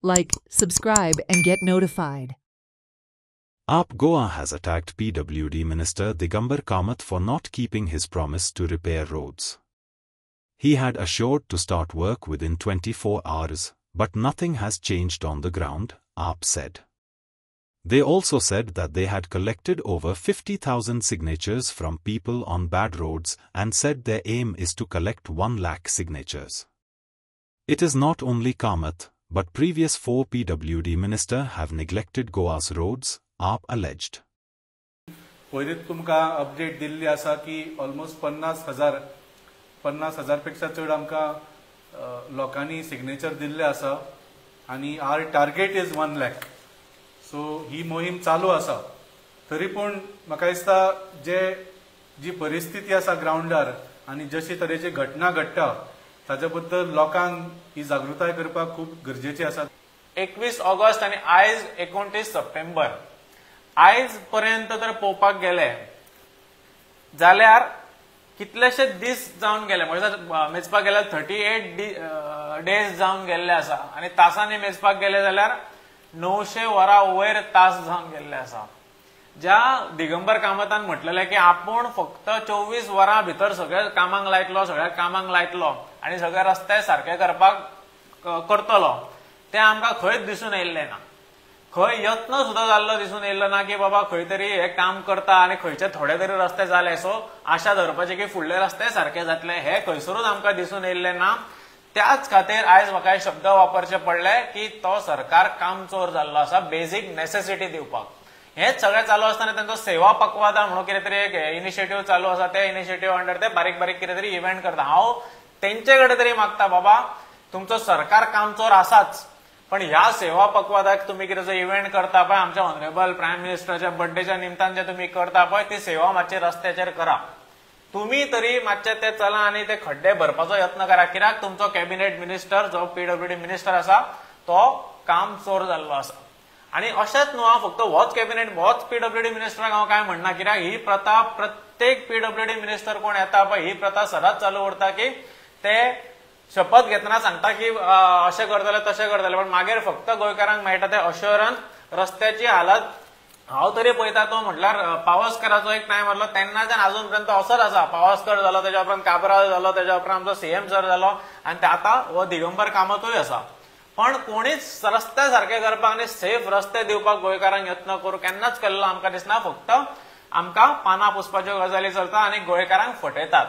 like, subscribe and get notified. AAP Goa has attacked PWD Minister Digambar Kamath for not keeping his promise to repair roads. He had assured to start work within 24 hours, but nothing has changed on the ground, AAP said. They also said that they had collected over 50,000 signatures from people on bad roads and said their aim is to collect 1 lakh signatures. It is not only Kamath, but previous 4 PWD ministers have neglected Goa's roads, AAP alleged. पयलींच तुमकां update Delhi आसा की almost 50,000 पेक्षा चड आमकां लोकांनी signature दिल्ले आसा आनी आवर टार्गेट इज 1 लाख. सो ही मोहीम चालू आसा. तरी पूण म्हाका दिसता जी परिस्थिती आसा ग्राउंडार आनी जशी तरेची घटना घडटा ताजे बद्दल लोकांक ही जागृताय करपाक खूब गरजेची आसा. 21 ऑगस्ट आणि आयज 29 सप्टेंबर आयज पर्यंत जर पळोवपाक गेले जाल्यार कितलेशे दीस जावन गेले म्हणजे मेजपाक गेल्यार 38 डेज जावन गेल्ले आसा आनी तासांनी मेजपाक गेले जाल्यार 900 वरां वयर तास जावन गेल्ले आसा. ज्या दिगंबर कामतान म्हटलेले की आपूण फक्त 24 वरां भितर सगळ्या कामांक लायतलो आनी सगळे रस्ते सारखे करपाक करतलो ते आमकां खंयच दिसून येयल्ले ना. खंय यत्न सुद्दां जाल्लो दिसून येयल्लो ना की बाबा खंय तरी हे काम करता आनी खंयचे थोडे तरी रस्ते जाले सो आशा धरपाची की फुडले रस्ते सारखे जातले हे खंयसरूच आमकां दिसून येयल्ले ना. त्याच खातीर आयज म्हाका शब्द वापरचे पडले की तो सरकार कामचोर जाल्लो आसा बेजीक नेसेसिटी दिवपाक. हेच सगळें चालू आसतना तांचो सेवा पखवादा म्हणून कितें तरी एक इनिशिएटीव चालू आसा ते इनिशिएटीव अंडर ते बारीक बारीक कितें तरी इव्हेंट करता. हांव तेंचे कडेन तरी मागता बाबा तुमचो सरकार कामचोर आसाच पण ह्या सेवा पखवादाक तुम्ही कितें जो इव्हेंट करता पळय आमच्या ऑनरेबल प्रायम मिनिस्टराच्या बर्थडेच्या निमतान जे तुम्ही करता पळय ती सेवा मातशी रस्त्याचेर करा. तुम्ही तरी मातशे ते चला आनी ते खड्डे भरपाचो यत्न करा कित्याक तुमचो कॅबिनेट मिनिस्टर जो पीडब्ल्यूडी मिनिस्टर आसा तो काम चोर जाल्लो आसा. आनी अशेंच न्हू हांव फक्त होच पीडब्ल्यूडी मिनिस्टराक हांव काय म्हणना कित्याक ही प्रथा प्रत्येक पीडब्ल्यूडी मिनिस्टर कोण येता पळय ही प्रथा सदांच चालू उरता की ते शपथ घेतना सांगता की अशें करतले तशें करतले पण मागीर फक्त गोंयकारांक मेळटा ते अश्योरन्स रस्त्याची हालत. हांव तरी पळयता तो म्हटल्यार पावसकराचो एक टायम आसलो तेन्नाच्यान अजून पर्यंत असोच आसा. पावसकर जालो तेच्या उपरांत काबराल जालो तेच्या उपरांत आमचो सीएम सर जालो आनी आतां हो दिगंबर कामतूय आसा. पण कोणीच रस्ते सारखे करपाक आनी सेफ रस्ते दिवपाक गोंयकारांक यत्न करूं केन्नाच केल्लो आमकां दिसना. फक्त आमकां पानां पुसपाच्यो गजाली चलता आनी गोंयकारांक फटयतात.